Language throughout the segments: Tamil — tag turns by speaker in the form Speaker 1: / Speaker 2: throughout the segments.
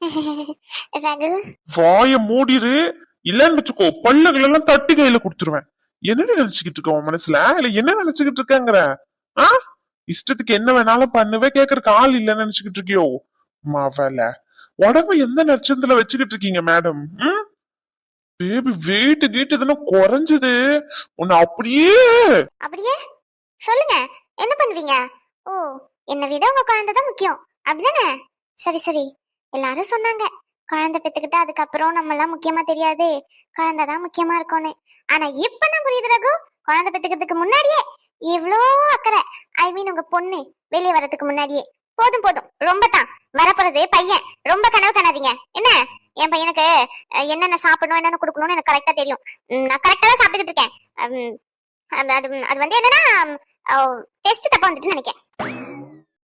Speaker 1: ரகு,
Speaker 2: வாய மூடிரு, இல்லன்னு வச்சுக்கோ பல்லுகள் எல்லாம் தட்டி கையில குடுத்துருவேன். என்னடி நினைச்சுக்கிட்டு இருக்க உன் மனசுல, இல்ல என்ன நினைச்சுக்கிட்டு இருக்கங்கிற? ஆ, இஷ்டத்துக்கு என்ன வேணாலும் பண்ணுவே, கேக்குறதுக்கு ஆள் இல்லன்னு நினைச்சுக்கிட்டு இருக்கியோ? மவல, உடம்பு எந்த நட்சத்திரத்துல வச்சுக்கிட்டு இருக்கீங்க மேடம்? பேபி வெயிட் கீட்டு இதெல்லாம் குறைஞ்சது உன்னை அப்படியே.
Speaker 1: அப்படியே சொல்லுங்க, என்ன பண்ணுவீங்க? ஓ, என்னை விட உங்க குழந்தை தான் முக்கியம், அப்படிதானே? சரி சரி, எல்லாரும் சொன்னாங்க குழந்தை பெத்துக்கிட்டு அதுக்கப்புறம் நம்ம எல்லாம் முக்கியமா தெரியாது, குழந்தை தான் முக்கியமா இருக்கும்னு. ஆனா இப்பதான் புரியுது ரகு, குழந்தை பெத்துக்கிறதுக்கு முன்னாடியே இவ்ளோ அக்கறை. ஐ மீன் உங்க பொண்ணு வெளியே வர்றதுக்கு முன்னாடியே. போதும் போதும், ரொம்ப தான். வரப்போறது பையன், ரொம்ப கனவு காணாதீங்க என்ன? என் பையனுக்கு என்னென்ன சாப்பிடணும் என்னென்ன கொடுக்கணும்னு எனக்கு கரெக்டா தெரியும். நான் கரெக்டா தான் சாப்பிட்டுக்கிட்டு இருக்கேன். அது அது அது வந்து என்னன்னா டெஸ்ட் தப்பா வந்துட்டு நினைக்கிறேன்.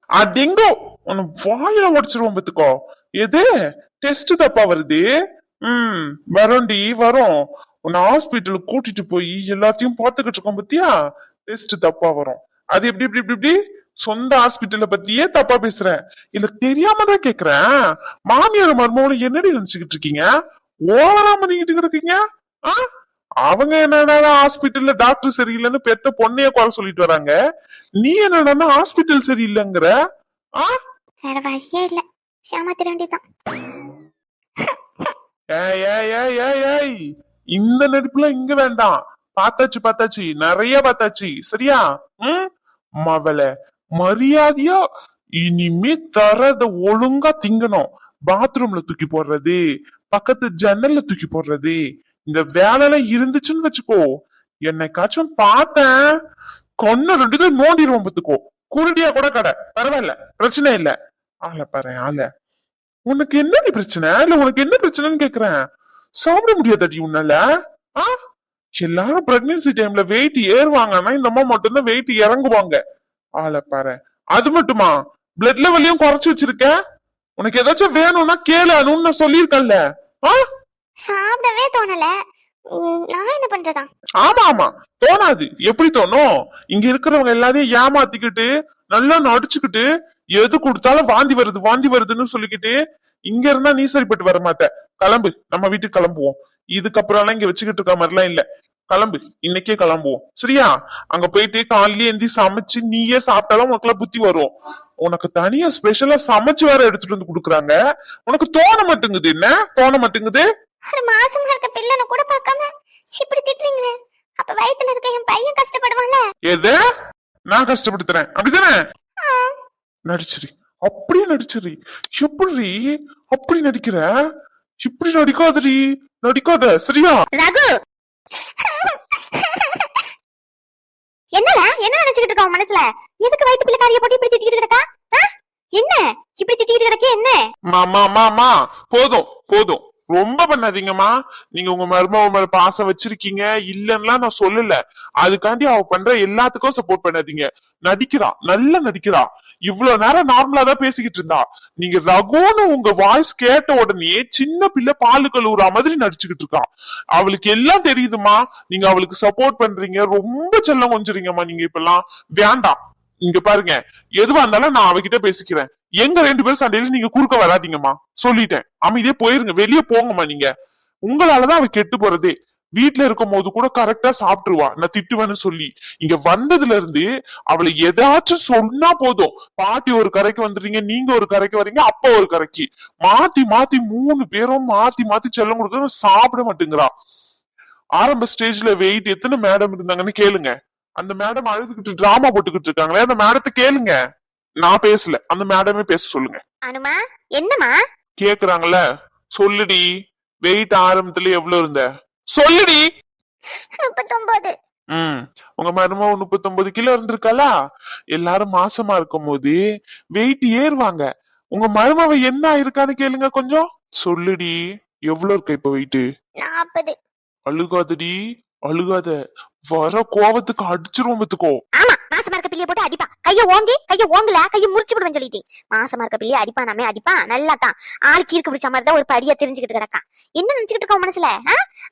Speaker 2: அடிங்கோ, உன்னை வாயில உடச்சிருவோம் பத்துக்கோ. எது டெஸ்ட் தப்பா வருது? வரோண்டி வரோம். உன்னை ஹாஸ்பிட்டலுக்கு கூட்டிட்டு போய் எல்லாத்தையும் பாத்துக்கிட்டு இருக்கோம் பத்தியா? டெஸ்ட் தப்பா வரும். அது எப்படி எப்படி எப்படி எப்படி சொந்த ஹாஸ்பிட்டல பத்தியே தப்பா பேசுறேன். இல்ல தெரியாம தான் கேக்குறேன். மாமியார் மருமகளும் என்னடி நினைச்சுக்கிட்டு இருக்கீங்க? ஓவரா பண்ணிக்கிட்டு இருக்கீங்க. அவங்க என்னன்னா ஹாஸ்பிட்டல்ல டாக்டர் சரியில்லைன்னு பெத்த பொண்ணைய குறை சொல்லிட்டு வராங்க. நீ என்னன்னா ஹாஸ்பிட்டல் சரியில்லைங்கிற.
Speaker 1: வேற வழியே இல்ல, ஏமாத்திர வேண்டியதான்.
Speaker 2: இந்த நடிப்புல இங்க வேண்டாம். பார்த்தாச்சு பார்த்தாச்சு, நிறைய பார்த்தாச்சு. சரியா? மவள, மரியாதையா இனிமே தரத ஒழுங்கா திங்கணும். பாத்ரூம்ல தூக்கி போடுறது, பக்கத்து ஜன்னல்ல தூக்கி போடுறது, இந்த வேலைலாம் இருந்துச்சுன்னு வச்சுக்கோ, என்னைக்காச்சும் பார்த்தேன் கொன்ன ரெண்டு தான் நோண்டிடுவோம் பத்துக்கோ. குருடியா கூட கடை பரவாயில்ல, பிரச்சனை இல்ல. ஆள பாரு ஆள. உனக்கு என்னடி பிரச்சனை? இல்ல உனக்கு என்ன பிரச்சனைன்னு கேக்குறேன். சாப்பிட முடியாதடி உன்னால? எல்லாரும் பிரெக்னன்சி டைம்ல வெயிட் ஏறுவாங்கன்னா இந்த அம்மா மட்டும்தான் வெயிட் இறங்குவாங்க. ஆள பாரு. அது மட்டுமா, பிளட் லெவலையும் குறைச்சு வச்சிருக்க. உனக்கு ஏதாச்சும் வேணும்னா கேளு, அனு சொல்லிருக்கல.
Speaker 1: சாப்பிடவே தோணல, நான் என்ன பண்றதா?
Speaker 2: ஆமா ஆமா, தோணாது. எப்படி தோணும்? இங்க இருக்கிறவங்க எல்லாரையும் ஏமாத்திக்கிட்டு நல்லா நடிச்சுக்கிட்டு எது கொடுத்தாலும் வாந்தி வருது வாந்தி வருதுன்னு சொல்லிக்கிட்டு இங்க இருந்தா நீ சரிப்பட்டு வர மாட்ட. கிளம்பு, நம்ம வீட்டுக்கு கிளம்புவோம். இதுக்கப்புறம் எல்லாம் இங்க வச்சுக்கிட்டு இருக்க மாதிரிலாம் இல்ல. கிளம்பு, இன்னைக்கே கிளம்புவோம். சரியா? அங்க போயிட்டு காலையில எந்தி சமைச்சு நீயே சாப்பிட்டாலும் உனக்குலாம் புத்தி வரும். உனக்கு தனியா ஸ்பெஷலா சமைச்சு வேற எடுத்துட்டு வந்து குடுக்குறாங்க. உனக்கு தோண மாட்டேங்குது. என்ன தோண மாட்டேங்குது?
Speaker 1: ஒரு மாசமா இருக்க பிள்ளைன கூட பார்க்காம இப்படி திட்டுறீங்களே, அப்ப வயித்துல இருக்க என் பையன் கஷ்டப்படுவான்ல?
Speaker 2: எது? நான் கஷ்டப்படுத்துறேன் அப்படிதானே? நடிச்சிரு, அப்படியே நடிச்சிரு. எப்படி அப்படி நடிக்கிற? இப்படி நடிக்காதடி, நடிக்காத. சரியா?
Speaker 1: ரகு, என்னல என்ன நினைச்சுக்கிட்டு இருக்க மனசுல? எதுக்கு வயித்து பிள்ளைக்காரிய போட்டு இப்படி திட்டிக்கிட்டு கிடக்கா? என்ன இப்படி திட்டிக்கிட்டு கிடக்கே? என்ன
Speaker 2: மாமா மாமா, போதும் போதும், ரொம்ப பண்ணாதீங்கம்மா. நீங்க உங்க மருமக மேல பாசம் வச்சிருக்கீங்க இல்லன்னா நான் சொல்லல. அதுக்காண்டி அவ பண்ற எல்லாத்துக்கும் சப்போர்ட் பண்ணாதீங்க. நடிக்கிறா, நல்லா நடிக்கிறா. இவ்வளவு நேரம் நார்மலா தான் பேசிக்கிட்டு இருந்தா. நீங்க ரகுன்னு உங்க வாய்ஸ் கேட்ட உடனே சின்ன பிள்ளை பாலு கழுவுற மாதிரி நடிச்சுக்கிட்டு இருக்கா. அவளுக்கு எல்லாம் தெரியுதுமா. நீங்க அவளுக்கு சப்போர்ட் பண்றீங்க, ரொம்ப செல்லம் கொஞ்சறீங்கம்மா. நீங்க இப்பெல்லாம் வேண்டாம். இங்க பாருங்க, எதுவா இருந்தாலும் நான் அவகிட்ட பேசிக்கிறேன். எங்க ரெண்டு பேரும் சண்டையில நீங்க குறுக்க வராதீங்கம்மா. சொல்லிட்டேன், அமைதியே போயிருங்க, வெளியே போங்கம்மா. நீங்க உங்களாலதான் அவ கெட்டு போறதே. வீட்டுல இருக்கும் போது கூட கரெக்டா சாப்பிட்டுருவா, நான் திட்டுவேன்னு சொல்லி. இங்க வந்ததுல இருந்து அவளை ஏதாச்சும் சொன்னா போதும், பாட்டி ஒரு கரைக்கு வந்துடுறீங்க, நீங்க ஒரு கரைக்கு வரீங்க, அப்பா ஒரு கரைக்கு மாத்தி மாத்தி 3 பேரும் மாத்தி மாத்தி செல்லம் கொடுக்க சாப்பிட மாட்டேங்கிறா. ஆரம்ப ஸ்டேஜ்ல வெயிட் எத்தனை மேடம் இருந்தாங்கன்னு கேளுங்க. அந்த மேடம் அழுதுகிட்டு டிராமா போட்டுக்கிட்டு இருக்காங்களே, அந்த மேடத்தை கேளுங்க. நான் பேசல, அந்த மேடமே பேச சொல்லுங்க.
Speaker 1: அனுமா, என்னமா
Speaker 2: கேக்குறாங்கல்ல? சொல்லுடி, வெயிட் ஆரம்பத்துல எவ்வளவு இருந்த? சொல்லுடி.
Speaker 1: 39.
Speaker 2: உங்க மருமக 39 கிலோ இருந்திருக்காளா? எல்லாரும் மாசமா இருக்கும் போது வெயிட் ஏறுவாங்க. உங்க மருமவ என்ன ஆயிருக்கான்னு கேளுங்க கொஞ்சம். சொல்லுடி, எவ்வளவு இருக்க இப்ப வெயிட்?
Speaker 1: 40.
Speaker 2: அழுகாதடி, அழுகாத. வர கோவத்துக்கு அடிச்சிருவோம் பத்துக்கோ.
Speaker 1: ஆமா, மாசமா இருக்க பிள்ளைய போட்டு அடிப்பா. கைய ஓங்கல கைய முறிச்சு விடுவேன் சொல்லிட்டு. மாசமா இருக்க பிள்ளைய அடிப்பானாமே அடிப்பான். நல்லா தான் ஆள் கீர்க்கு பிடிச்ச மாதிரி தான் ஒரு படியா தெரிஞ்சுக்கிட்டு கிடக்கான். என்ன நினைச்சுக்கிட்டு இருக்க மனசுல?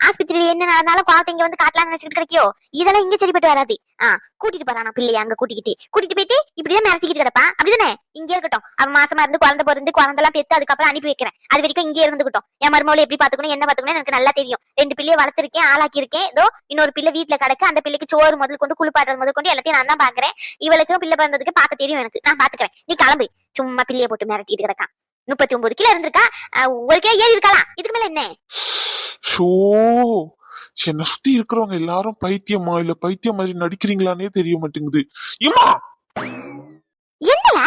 Speaker 1: ஆஸ்பத்திரியில என்ன நடந்தாலும் குழந்தை இங்க வந்து காட்டலாம்னு நினைச்சுக்கிட்டு கிடைக்கியோ? இதெல்லாம் இங்க சரிப்பட்டு வராது. கூட்டிட்டு போறானா பிள்ளைய அங்க கூட்டிட்டு போயிட்டு இப்படிதான் மிரட்டிக்கிட்டு கிடப்பான். அப்படிதானே?
Speaker 3: இங்கே இருக்கட்டும். அவ மாசமா இருந்து குழந்தை பிறந்து குழந்தைலாம் பெத்து அதுக்கப்புறம் அனுப்பி வைக்கிறேன். அது வரைக்கும் இங்கே இருந்துகிட்டோம். என் மருமகளை எப்படி பாத்துக்கணும் என்ன பாத்துக்கணும் எனக்கு நல்லா தெரியும். 2 பிள்ளைய வளர்த்திருக்கேன், ஆளாக்கி இருக்கேன். ஏதோ இன்னொரு பிள்ளை வீட்டுல கிடக்கு. அந்த பிள்ளைக்கு சோறு முதல் கொண்டு குளிப்பாட்டுறது முதல் கொண்டு எல்லாத்தையும் நான் தான் பாக்குறேன். இவளுக்கும் பிள்ளை பிறந்ததுக்கு பார்க்க தெரியும் எனக்கு. நான் பாத்துக்கிறேன். நீ கிளம்பு. சும்மா பிள்ளைய போட்டு மிரட்டிட்டு கிடக்கான். 39 கிலோ இருந்திருக்கா. 1 கிலோ ஏறி இருக்கலாம். இதுக்கு மேல என்ன?
Speaker 2: ஷோ என்ன சுத்தி இருக்கிறவங்க எல்லாரும் பைத்தியமா இல்ல பைத்தியம் மாதிரி நடிக்கிறீங்களானே தெரிய மாட்டேங்குது. இம்மா
Speaker 3: என்னல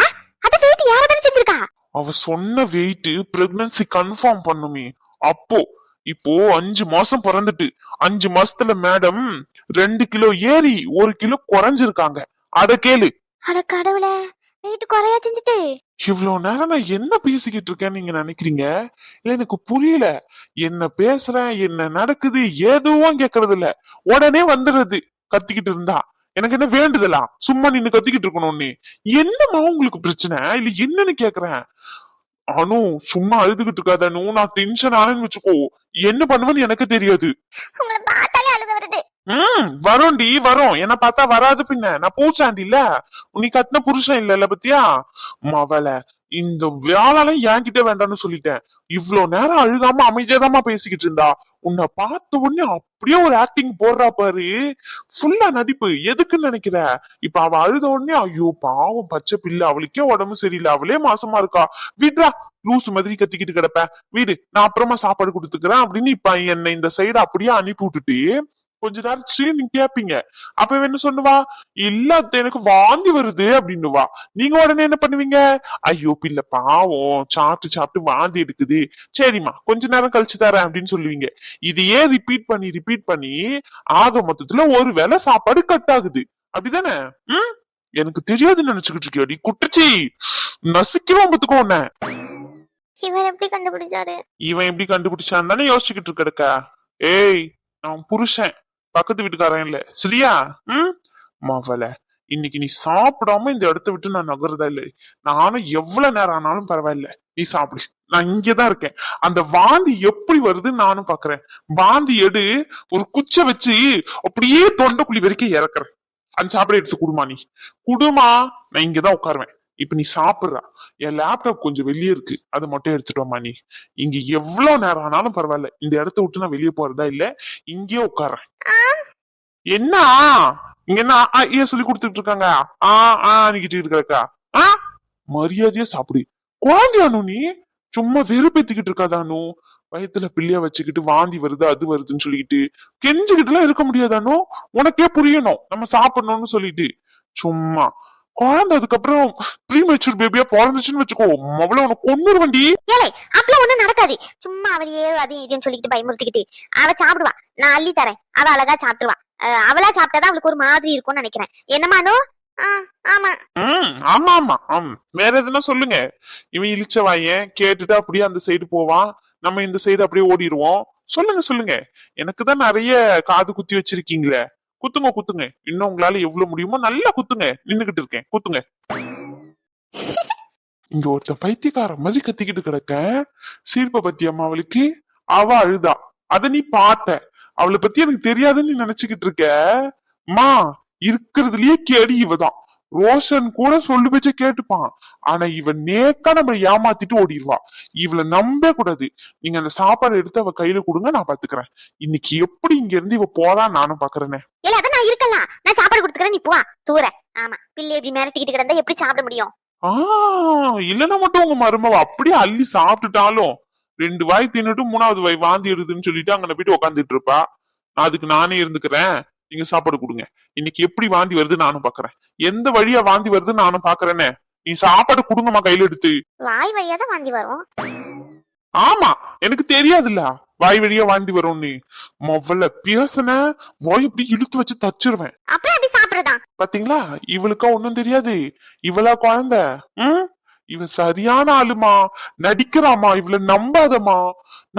Speaker 3: அத வெயிட் யார தான் செஞ்சிருக்கா?
Speaker 2: அவ சொன்ன வெயிட் பிரெக்னன்சி கன்ஃபார்ம் பண்ணுமே அப்போ. இப்போ 5 மாசம் பிறந்துட்டு 5 மாசத்துல மேடம் 2 கிலோ ஏறி 1 கிலோ குறைஞ்சிருக்காங்க. அத கேளு.
Speaker 3: அட கடவுளே, வெயிட் குறையா செஞ்சுட்டு.
Speaker 2: இவ்வளவு நேரம் நான் என்ன பேசிக்கிட்டு இருக்கேன்னு நீங்க நினைக்கிறீங்க? இல்ல எனக்கு புரியல. என்ன பேசுறேன், என்ன நடக்குது, எதுவும் கேக்குறது இல்ல. உடனே வந்துடுறது கத்திக்கிட்டு இருந்தா. எனக்கு என்ன வேண்டுதலா சும்மா நின்னு கத்திக்கிட்டு இருக்கணும்னு? என்னமா உங்களுக்கு பிரச்சனை இல்ல என்னன்னு கேக்குறேன். அனு சும்மா அழுதுகிட்டு இருக்காத அனு. நான் டென்ஷன் ஆனேன்னு வச்சுக்கோ என்ன பண்ணுவேன்னு எனக்கு தெரியாது.
Speaker 3: உங்களை பார்த்தாலே அழுக வருது.
Speaker 2: வரும்டி வரும். என்ன பார்த்தா வராது பின்ன. நான் பூச்சாண்டி இல்ல, நீ கட்டின புருஷன் இல்ல பத்தியா மவள. இந்த வேளால என்கிட்ட வேண்டாம்னு சொல்லிட்டேன். இவ்வளவு நேரம் அழுகாம அமைதியாதாமா பேசிக்கிட்டு இருந்தா. உன்னை பார்த்த உடனே அப்படியே ஒரு ஆக்டிங் போடுறா பாரு. ஃபுல்லா நடிப்பு. எதுக்குன்னு நினைக்கிற? இப்ப அவ அழுத உடனே ஐயோ பாவம் பச்சை பிள்ளை, அவளுக்கே உடம்பு சரியில்லை, அவளே மாசமா இருக்கா, வீட்ரா லூசு மாதிரி கத்திக்கிட்டு கிடப்ப, வீடு நான் அப்புறமா சாப்பாடு கொடுத்துக்கிறேன் அப்படின்னு இப்ப என்னை இந்த சைடு அப்படியே அனுப்பி விட்டுட்டு கொஞ்ச நேரம் நீங்க கேப்பீங்க. அப்ப என்ன சொல்லுவா? இல்ல எனக்கு வாந்தி வருது அப்படின்னுவா. நீங்க உடனே என்ன பண்ணுவீங்க? ஐயோ பிள்ளை பாவம் சாப்பிட்டு சாப்பிட்டு வாந்தி எடுக்குது, சரிம்மா கொஞ்ச நேரம் கழிச்சு தரேன் அப்படின்னு சொல்லுவீங்க. இதையே ரிப்பீட் பண்ணி ஆக மொத்தத்துல ஒரு வேளை சாப்பாடு கட் ஆகுது. அப்படிதானே? எனக்கு தெரியாதுன்னு நினைச்சுக்கிட்டு இருக்கியாடி குட்டச்சி. நசுக்கிறோம் பத்துக்கோ உன்ன.
Speaker 3: இவன் எப்படி கண்டுபிடிச்சாரு?
Speaker 2: இவன் எப்படி கண்டுபிடிச்சான்னு தானே யோசிச்சுக்கிட்டு இருக்கா. ஏய் நான் புருஷன், பக்கத்து வீட்டுக்காரன் இல்ல சரியா? மவள இன்னைக்கு நீ சாப்பிடாம இந்த இடத்த விட்டு நான் நகர்றதா இல்லை. நானும் எவ்வளவு நேரம் ஆனாலும் பரவாயில்ல, நீ சாப்பிடு. நான் இங்கதான் இருக்கேன். அந்த வாந்தி எப்படி வருதுன்னு நானும் பாக்குறேன். வாந்தி எடு, ஒரு குச்சை வச்சு அப்படியே தொண்டைக்குழி வரைக்கும் இறக்குறேன். அந்த சாப்பிட எடுத்து குடுமா, நீ குடுமா. நான் இங்கதான் உட்காருவேன். இப்ப நீ சாப்பிடுறா. என் லேப்டாப் கொஞ்சம் வெளியே இருக்கு, அதை மட்டும் எடுத்துட்டு வாமா. நீ இங்க எவ்வளவு நேரம் ஆனாலும் பரவாயில்ல, இந்த இடத்த விட்டு நான் வெளியே போறதா இல்ல, இங்கேயே உட்கார்றேன். என்ன இங்க என்ன ஏன் சொல்லி கொடுத்துட்டு இருக்காங்க? நிக்கிட்டு இருக்கா? மரியாதையா சாப்பிடு. குழந்தையானு நீ சும்மா வெறுப்பேத்திக்கிட்டு இருக்காதானு? வயத்துல பிள்ளைய வச்சுக்கிட்டு வாந்தி வருது அது வருதுன்னு சொல்லிக்கிட்டு கெஞ்சுக்கிட்டு எல்லாம் இருக்க முடியாதானோ? உனக்கே புரியணும் நம்ம சாப்பிடணும்னு சொல்லிட்டு. சும்மா குழந்தை அதுக்கப்புறம் ப்ரீமெச்சூர் பேபியா பிறந்துச்சுன்னு வச்சுக்கோ, அவ்வளவு உனக்கு கொன்னுரு வண்டி.
Speaker 3: ஏலே அப்பெல்லாம் ஒண்ணும் நடக்காது. சும்மா அவரையே அதையும் இதையும் சொல்லிக்கிட்டு பயமுறுத்திக்கிட்டு. அவ சாப்பிடுவா, நான் அள்ளி தரேன். அவ அழகா சாப்பிடுவா. அவளா சாப்பிட்டாதான் அவளுக்கு ஒரு மாதிரி இருக்கும்னு நினைக்கிறேன். என்னமானோ? ஆமா
Speaker 2: ஆமா ஆமா வேற எதுனா சொல்லுங்க. இவன் இழிச்ச வாயன் கேட்டுட்டு அப்படியே அந்த சைடு போவான், நம்ம இந்த சைடு அப்படியே ஓடிடுவோம். சொல்லுங்க சொல்லுங்க. எனக்குதான் நிறைய காது குத்தி வச்சிருக்கீங்களே, குத்துங்க குத்துங்க. இன்னும் உங்களால எவ்வளவு முடியுமோ நல்லா குத்துங்க. நின்னுகிட்டு இருக்கேன், குத்துங்க. இங்க ஒருத்த பைத்தியக்கார மாதிரி கத்திக்கிட்டு கிடக்க. சீர்ப்ப பத்தியம்மா அவளுக்கு? அவ அழுதா, அத நீ பார்த்த. அவளை பத்தி எனக்கு தெரியாதுன்னு நீ நினைச்சுக்கிட்டு இருக்க. மா இருக்கிறதுலயே கேடி இவதான். ரோஷன் கூட சொல்லு பேச்ச கேட்டுப்பான். ஆனா இவன் நேக்கா நம்ம ஏமாத்திட்டு ஓடிடுவா. இவளை நம்ப கூடாது. நீங்க அந்த சாப்பாடு எடுத்து அவ கையில கொடுங்க, நான் பாத்துக்கிறேன். இன்னைக்கு எப்படி இங்க இருந்து இவ போறான்னு நானும் பாக்குறேனே.
Speaker 3: இல்ல அதான் நான் இருக்கலாம், நான் சாப்பாடு கொடுத்துக்கிறேன், நீ போ தூர. ஆமா பிள்ளை எப்படி மிரட்டிக்கிட்டு கிடந்தா எப்படி சாப்பிட முடியும்?
Speaker 2: இல்லன்னா மட்டும் உங்க மருமவ அப்படியே அள்ளி சாப்பிட்டுட்டாலும் 2 வாய் தின்னுட்டு 3வது வாய் வாந்தி எடுதுன்னு சொல்லிட்டு அங்க போயிட்டு உட்காந்துட்டு இருப்பா. அதுக்கு நானே இருந்துக்கிறேன், நீங்க சாப்பாடு கொடுங்க. இன்னைக்கு எப்படி வாந்தி வருது நானும் பாக்குறேன். எந்த வழியா வாந்தி வருது நானும் பாக்குறேனே. நீ சாப்பாடு கொடுங்கம்மா கையில எடுத்து.
Speaker 3: வாய் வழியா தான் வாந்தி வரும்.
Speaker 2: ஆமா எனக்கு தெரியாதுல்ல வாய் வழியா வாந்தி வரும்னு. மொவ்வல பேசன வாய் எப்படி இழுத்து வச்சு தச்சிருவேன்.
Speaker 3: அப்புறம் எப்படி சாப்பிடுறதா?
Speaker 2: பாத்தீங்களா, இவளுக்கா ஒண்ணும் தெரியாது. இவளா குழந்தை? இவ சரியான ஆளுமா. நடிக்கிறாமா, இவளை நம்பாதமா.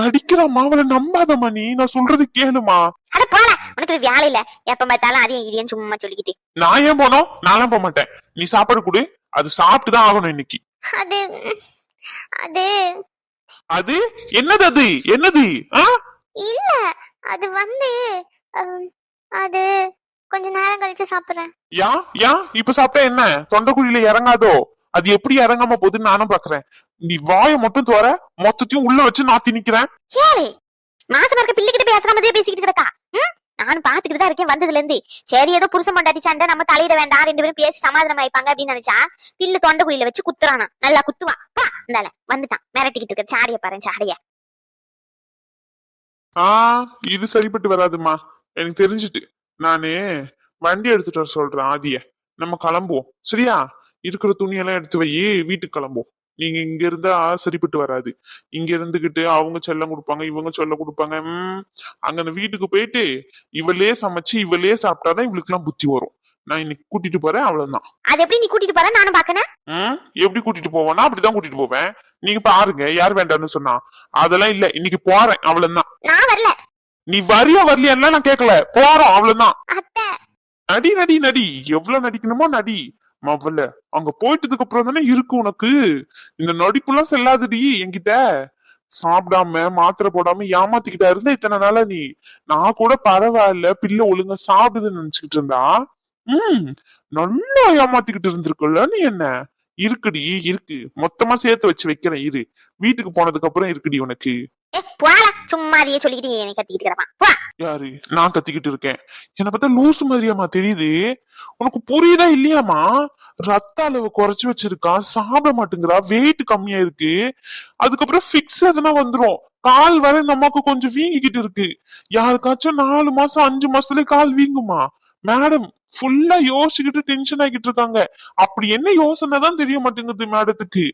Speaker 2: நடிக்கிறாமா, அவளை நம்பாதமா. நீ நான் சொல்றது கேளுமா.
Speaker 3: அட போல, உனக்கு வேலை இல்ல, எப்ப பார்த்தாலும் அதையும் இதையும் சும்மா சொல்லிக்கிட்டு.
Speaker 2: நான் ஏன் போனோம்? நானும் போக மாட்டேன். நீ சாப்பாடு கொடு, அது சாப்பிட்டுதான் ஆகணும் இன்னைக்கு.
Speaker 3: அது அது
Speaker 2: அது என்னது? அது என்னது?
Speaker 3: இல்ல அது அது கொஞ்ச நேரம் கழிச்சு சாப்பிடுறேன்.
Speaker 2: யா இப்ப சாப்பிட்டா என்ன தொண்டைக்குழியில இறங்காதோ? அது எப்படி இறங்காம போகுதுன்னு நானும் பாக்குறேன். நீ வாயை மட்டும் தோற, மொத்தத்தையும் உள்ள வச்சு நான் திணிக்கிறேன்.
Speaker 3: ஏலே மாசமா இருக்க பிள்ளைகிட்ட பேசுற மாதிரியே பேசிக்கிட்டு கிடக்கா. நானும் பாத்துக்கிட்டு தான் இருக்கேன் வந்ததுல இருந்து. சரி ஏதோ புருஷன் பொண்டாட்டி சண்டை, நம்ம தலையிட வேண்டாம், 2 பேரும் பேசி சமாதானம் ஆயிப்பாங்க அப்படின்னு நினைச்சா பில்லு தொண்டை குழியில வச்சு குத்துறானா. நல்லா குத்துவான். இந்தால வந்துட்டான் மிரட்டிக்கிட்டு இருக்க. சாடைய பாரு சாடைய.
Speaker 2: இது சரிப்பட்டு வராதுமா, எனக்கு தெரிஞ்சுட்டு. நானு வண்டி எடுத்துட்டு வர சொல்றேன் ஆதிய. நம்ம கிளம்புவோம் சரியா? இருக்கிற துணியெல்லாம் எடுத்து வை, வீட்டுக்கு கிளம்புவோம். நீங்க இங்க இருந்தா சரிப்பட்டு வராது. இங்க இருந்துகிட்டு அவங்க செல்லம் கொடுப்பாங்க, இவங்க சொல்ல கொடுப்பாங்க. அங்க அந்த வீட்டுக்கு போயிட்டு இவளே சமைச்சு இவளே சாப்பிட்டாதான் இவளுக்கு எல்லாம் புத்தி வரும். நான் இன்னைக்கு கூட்டிட்டு போறேன், அவ்வளவுதான்.
Speaker 3: அது எப்படி நீ கூட்டிட்டு போற நானும் பாக்கணும்.
Speaker 2: எப்படி கூட்டிட்டு போவேன்னா அப்படிதான் கூட்டிட்டு போவேன். நீங்க பாருங்க, யார் வேண்டாம்னு சொன்னா? அதெல்லாம் இல்ல, இன்னைக்கு போறேன் அவ்வளவுதான்.
Speaker 3: நான் வரல.
Speaker 2: நீ வரியா வரலையா நான் கேட்கல, போறோம் அவ்வளவுதான்.
Speaker 3: அத்தை
Speaker 2: நடி நடி நடி, எவ்வளவு நடிக்கணுமோ நடி. மவல்ல அங்க போயிட்டதுக்கு அப்புறம் தானே இருக்கு உனக்கு. இந்த நடிப்புலாம் செல்லாதடி என்கிட்ட. சாப்பிடாம மாத்திரை போடாம ஏமாத்திக்கிட்டா இருந்த இத்தனை நாளா நீ. நான் கூட பரவாயில்ல, பிள்ளை ஒழுங்கா சாப்பிடுதுன்னு நினைச்சுக்கிட்டு இருந்தா நல்லா ஏமாத்திக்கிட்டு இருந்திருக்குல்ல நீ. என்ன இருக்குடி இருக்கு, மொத்தமா சேர்த்து வச்சு வைக்கிறேன் இரு. வீட்டுக்கு போனதுக்கு அப்புறம் இருக்குடி உனக்கு.
Speaker 3: சும்மாரியே சொல்லிக்கிட்டு கத்திக்கிட்டு கிடப்பான்.
Speaker 2: யாரு? நான் கத்திக்கிட்டு இருக்கேன்? என்ன பார்த்தா லூசு மாதிரியாமா தெரியுது? உனக்கு புரியுதா இல்லையாமா? ரத்த அளவு குறைச்சு வச்சிருக்கா, சாப்பிட மாட்டேங்கிறா, வெயிட் கம்மியா இருக்கு. அதுக்கப்புறம் பிக்ஸ் எதுனா வந்துரும். கால் வரை இந்த அம்மாக்கு கொஞ்சம் வீங்கிக்கிட்டு இருக்கு. யாருக்காச்சும் 4 மாசம் 5 மாசத்துல கால் வீங்குமா? மேடம் ஃபுல்லா யோசிச்சுக்கிட்டு டென்ஷன் ஆகிட்டு இருக்காங்க. அப்படி என்ன யோசனை தான் தெரிய மாட்டேங்குது மேடத்துக்கு.